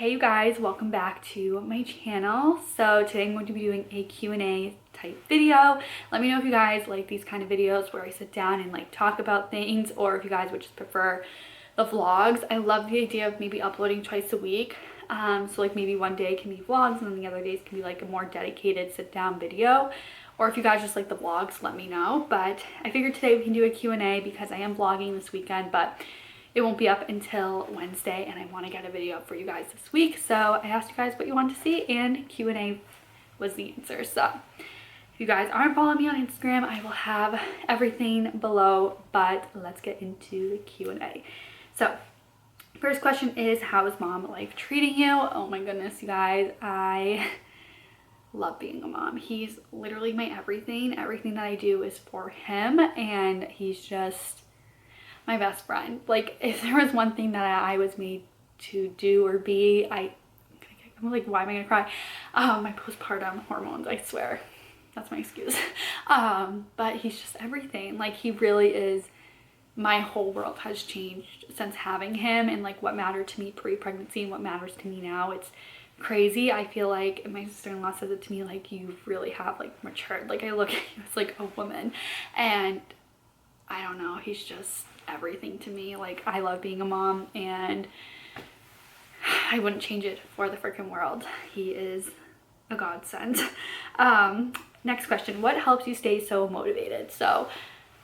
Hey you guys, welcome back to my channel. So today I'm going to be doing a Q&A type video. Let me know if you guys like these kind of videos where I sit down and like talk about things, or if you guys would just prefer the vlogs. I love the idea of maybe uploading twice a week. So like maybe one day can be vlogs and then the other days can be like a more dedicated sit down video. Or if you guys just like the vlogs, let me know. But I figured today we can do a Q&A because I am vlogging this weekend, but it won't be up until Wednesday and I want to get a video up for you guys this week. So I asked you guys what you want to see and Q&A was the answer. So if you guys aren't following me on Instagram, I will have everything below, but let's get into the Q&A. So first question is, how is mom life treating you? Oh my goodness, you guys, I love being a mom. He's literally my everything. Everything that I do is for him, and he's just my best friend. Like, if there was one thing that I was made to do or be, I'm like, why am I gonna cry? My postpartum hormones, I swear. That's my excuse. But he's just everything. Like, he really is. My whole world has changed since having him, and like what mattered to me pre-pregnancy and what matters to me now, it's crazy. I feel like, my sister-in-law says it to me, like, you really have like matured. Like, I look at you as like a woman, and I don't know, he's just everything to me. Like, I love being a mom and I wouldn't change it for the freaking world. He is a godsend. Next question, what helps you stay so motivated? So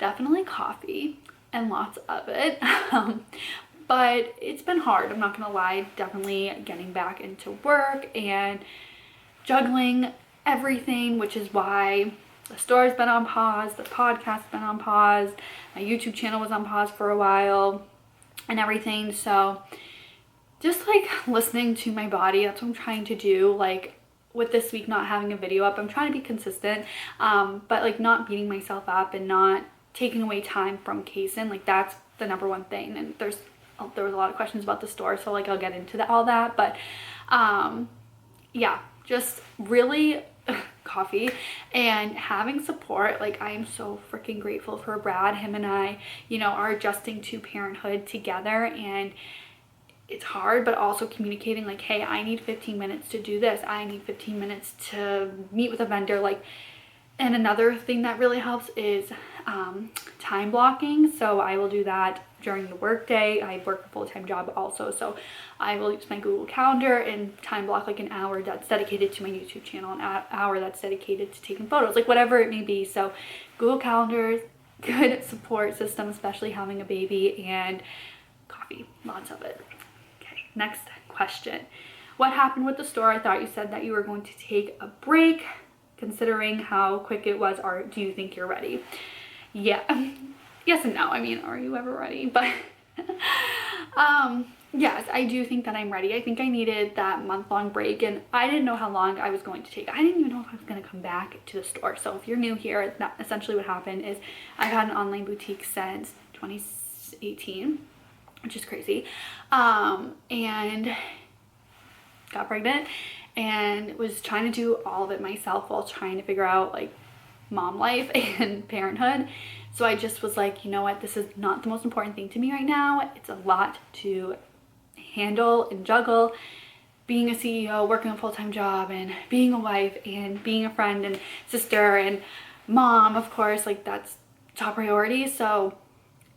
definitely coffee, and lots of it. But it's been hard, I'm not gonna lie. Definitely getting back into work and juggling everything, which is why the store's been on pause, the podcast's been on pause, my YouTube channel was on pause for a while and everything. So just like listening to my body, that's what I'm trying to do. Like, with this week not having a video up, I'm trying to be consistent, but like not beating myself up and not taking away time from Kaysen. Like, that's the number one thing. And there was a lot of questions about the store, so like I'll get into all that, but yeah, just really coffee and having support. Like, I am so freaking grateful for Brad. Him and I, you know, are adjusting to parenthood together, and it's hard, but also communicating like, hey, I need 15 minutes to do this, I need 15 minutes to meet with a vendor. Like, and another thing that really helps is time blocking. So I will do that during the workday. I work a full-time job also, so I will use my Google Calendar and time block like an hour that's dedicated to my YouTube channel, an hour that's dedicated to taking photos, like whatever it may be. So Google Calendar, good support system, especially having a baby, and coffee, lots of it. Okay, next question. What happened with the store? I thought you said that you were going to take a break. Considering how quick it was, or do you think you're ready? Yeah, yes and no. I mean, are you ever ready? But yes, I do think that I'm ready. I think I needed that month-long break, and I didn't know how long I was going to take. I didn't even know if I was going to come back to the store. So if you're new here, that essentially what happened is I've had an online boutique since 2018, which is crazy, and got pregnant and was trying to do all of it myself while trying to figure out like mom life and parenthood. So I just was like, you know what, this is not the most important thing to me right now. It's a lot to handle and juggle, being a CEO, working a full-time job, and being a wife, and being a friend and sister and mom, of course. Like, that's top priority. So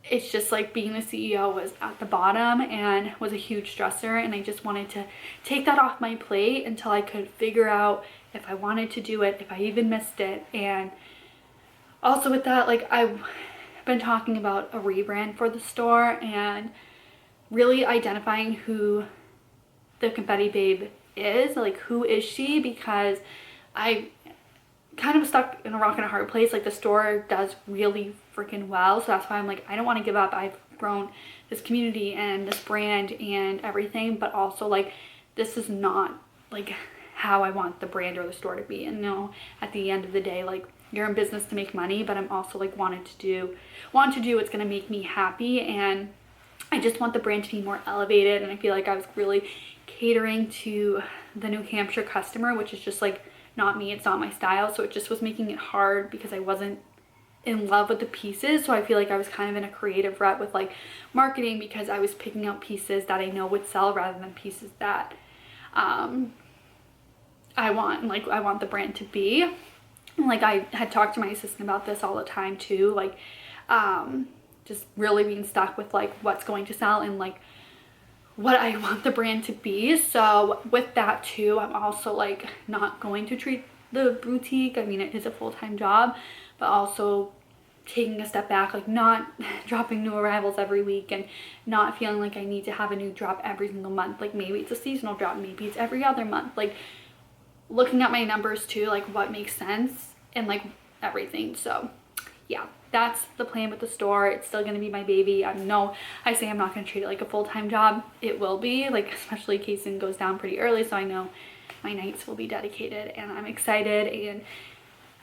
it's just like being the CEO was at the bottom and was a huge stressor, and I just wanted to take that off my plate until I could figure out if I wanted to do it, if I even missed it. And also with that, like, I've been talking about a rebrand for the store and really identifying who the Confetti Babe is. Like, who is she? Because I kind of stuck in a rock and a hard place. Like, the store does really freaking well, so that's why I'm like, I don't want to give up. I've grown this community and this brand and everything, but also like, this is not like how I want the brand or the store to be. And no, at the end of the day, like, you're in business to make money, but I'm also like want to do what's going to make me happy, and I just want the brand to be more elevated. And I feel like I was really catering to the New Hampshire customer, which is just like not me, it's not my style. So it just was making it hard because I wasn't in love with the pieces. So I feel like I was kind of in a creative rut with like marketing, because I was picking out pieces that I know would sell rather than pieces that I want the brand to be. Like, I had talked to my assistant about this all the time too, like just really being stuck with like what's going to sell and like what I want the brand to be. So with that too, I'm also like not going to treat the boutique, I mean it is a full-time job, but also taking a step back, like not dropping new arrivals every week and not feeling like I need to have a new drop every single month. Like maybe it's a seasonal drop, maybe it's every other month. Like looking at my numbers too, like what makes sense and like everything. So yeah, that's the plan with the store. It's still going to be my baby. I know I say I'm not going to treat it like a full-time job. It will be, like, especially Kason goes down pretty early, so I know my nights will be dedicated, and I'm excited. And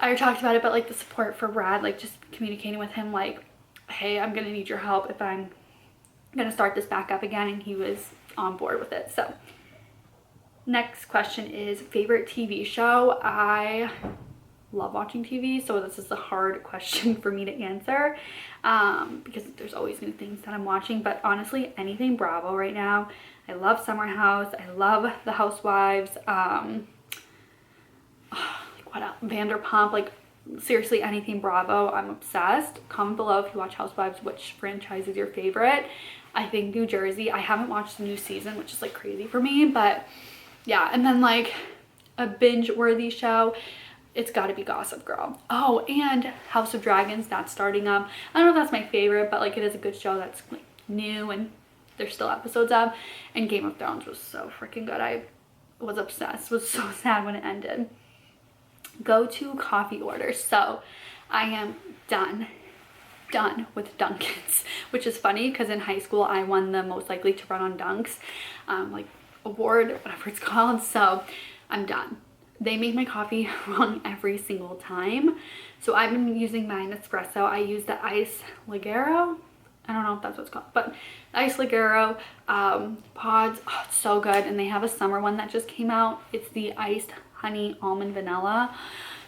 I already talked about it, but like the support for Brad, like just communicating with him like, hey, I'm going to need your help if I'm going to start this back up again, and he was on board with it. So next question is favorite TV show. I love watching TV, so this is a hard question for me to answer because there's always new things that I'm watching, but honestly anything Bravo right now. I love Summer House, I love The Housewives, like what else? Vanderpump, like seriously anything Bravo, I'm obsessed. Comment below if you watch Housewives which franchise is your favorite. I think New Jersey. I haven't watched the new season, which is like crazy for me, but yeah. And then like a binge worthy show, it's got to be Gossip Girl. Oh, and House of Dragons, that's starting up. I don't know if that's my favorite, but like it is a good show that's like new and there's still episodes of. And Game of Thrones was so freaking good. I was obsessed. Was so sad when it ended. Go to coffee orders. So I am done with Dunkin's, which is funny because in high school I won the most likely to run on Dunks like award, whatever it's called. So I'm done. They make my coffee wrong every single time. So I've been using my Nespresso. I use the Ice Ligero. I don't know if that's what it's called, but the Ice Ligero pods. Oh, it's so good. And they have a summer one that just came out. It's the iced honey almond vanilla.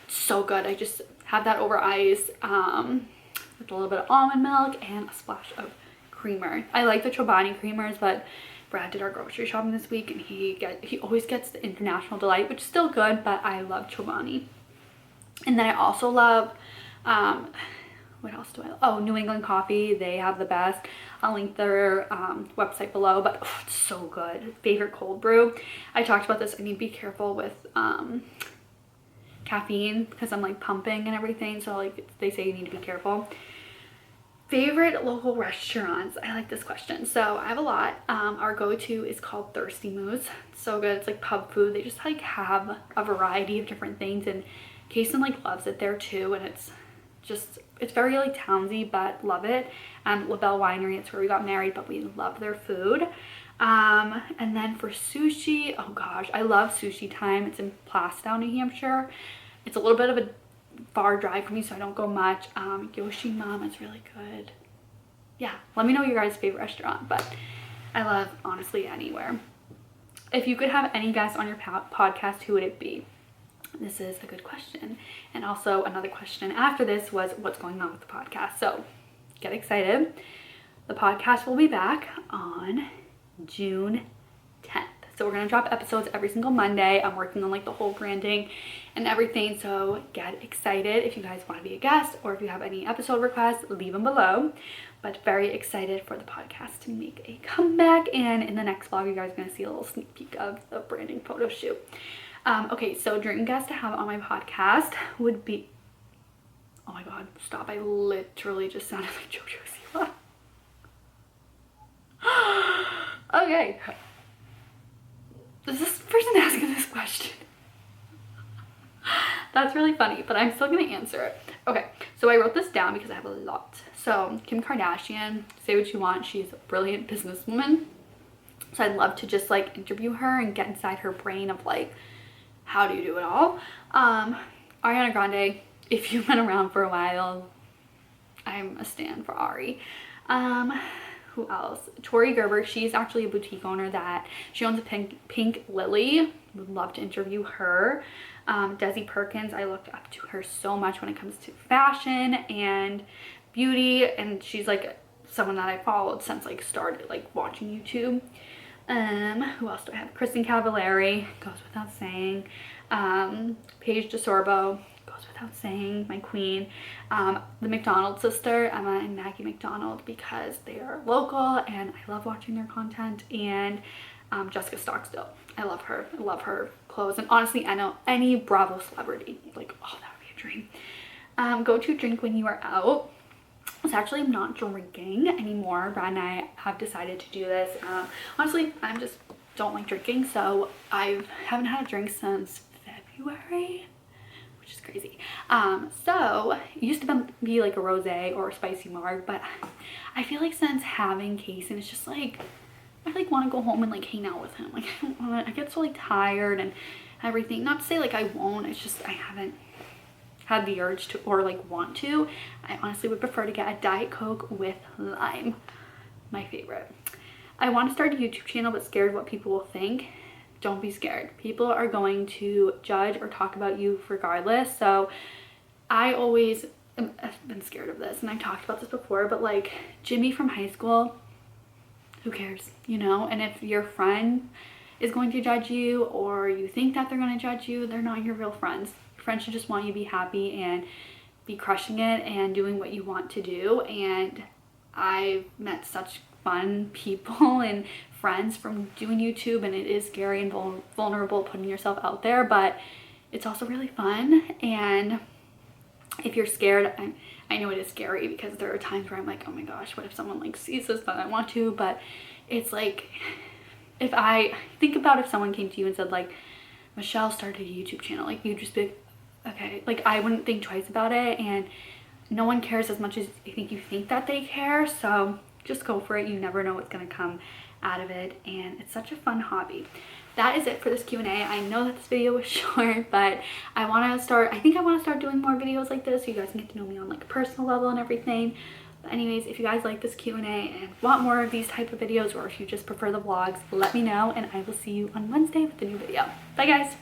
It's so good. I just have that over ice with a little bit of almond milk and a splash of creamer. I like the Chobani creamers, but Brad did our grocery shopping this week and he always gets the International Delight, which is still good, but I love Chobani. And then I also love, what else do I love? Oh, New England Coffee. They have the best. I'll link their website below, but oh, it's so good. Favorite cold brew. I talked about this. I need to be careful with caffeine because I'm like pumping and everything. So like they say you need to be careful. Favorite local restaurants. I like this question. So I have a lot. Our go-to is called Thirsty Moose. It's so good. It's like pub food. They just like have a variety of different things, and Kason like loves it there too. And it's very like townsy, but love it. LaBelle Winery, it's where we got married, but we love their food. And then for sushi, oh gosh, I love Sushi Time. It's in Plastown, New Hampshire. It's a little bit of a far drive for me, so I don't go much. Yoshi Mom is really good. Yeah, let me know your guys' favorite restaurant, but I love honestly anywhere. If you could have any guest on your podcast, who would it be? This is a good question. And also another question after this was what's going on with the podcast. So get excited. The podcast will be back on June 10th. So we're going to drop episodes every single Monday. I'm working on like the whole branding and everything. So get excited. If you guys want to be a guest or if you have any episode requests, leave them below. But very excited for the podcast to make a comeback. And in the next vlog, you guys are going to see a little sneak peek of the branding photo shoot. Okay, so dream guest to have on my podcast would be, oh my god, stop, I literally just sounded like JoJo Siwa. Okay, is this person asking this question? That's really funny, but I'm still gonna answer it. Okay, so I wrote this down because I have a lot. So Kim Kardashian, say what you want, she's a brilliant businesswoman. So I'd love to just like interview her and get inside her brain of like, how do you do it all? Ariana Grande, if you've been around for a while, I'm a stan for Ari. Who else? Tori Gerber, she's actually a boutique owner that she owns a Pink Lily. Would love to interview her. Desi Perkins, I look up to her so much when it comes to fashion and beauty, and she's like someone that I followed since like started like watching YouTube. Who else do I have? Kristen Cavallari, goes without saying. Paige DeSorbo, goes without saying, my queen. The McDonald sister, Emma and Maggie McDonald, because they are local and I love watching their content. And Jessica Stockstill, I love her. I love her clothes. And honestly, I know any Bravo celebrity, like, oh, that would be a dream. Go to drink when you are out. It's actually not drinking anymore. Brad and I have decided to do this. Honestly, I just don't like drinking, so I haven't had a drink since February, which is crazy. So it used to be like a rosé or a spicy marg, but I feel like since having Kason, it's just like I like want to go home and like hang out with him. Like I don't want to, I get so like tired and everything. Not to say like I won't, it's just I haven't had the urge to or like want to. I honestly would prefer to get a Diet Coke with lime, my favorite. I want to start a YouTube channel but scared what people will think. Don't be scared. People are going to judge or talk about you regardless. So I've been scared of this, and I've talked about this before, but like Jimmy from high school, who cares, you know? And if your friend is going to judge you or you think that they're going to judge you, they're not your real friends. Your friends should just want you to be happy and be crushing it and doing what you want to do. And I've met such fun people and friends from doing YouTube, and it is scary and vulnerable putting yourself out there, but it's also really fun. And if you're scared, I know it is scary because there are times where I'm like, oh my gosh, what if someone like sees this that I want to? But it's like, if I think about if someone came to you and said like, Michelle started a YouTube channel, like you'd just be okay, like I wouldn't think twice about it. And no one cares as much as I think you think that they care, so just go for it. You never know what's going to come out of it, and it's such a fun hobby. That is it for this Q&A. I know that this video was short, but I think I want to start doing more videos like this so you guys can get to know me on like a personal level and everything. But anyways, if you guys like this Q&A and want more of these type of videos, or if you just prefer the vlogs, let me know, and I will see you on Wednesday with a new video. Bye guys.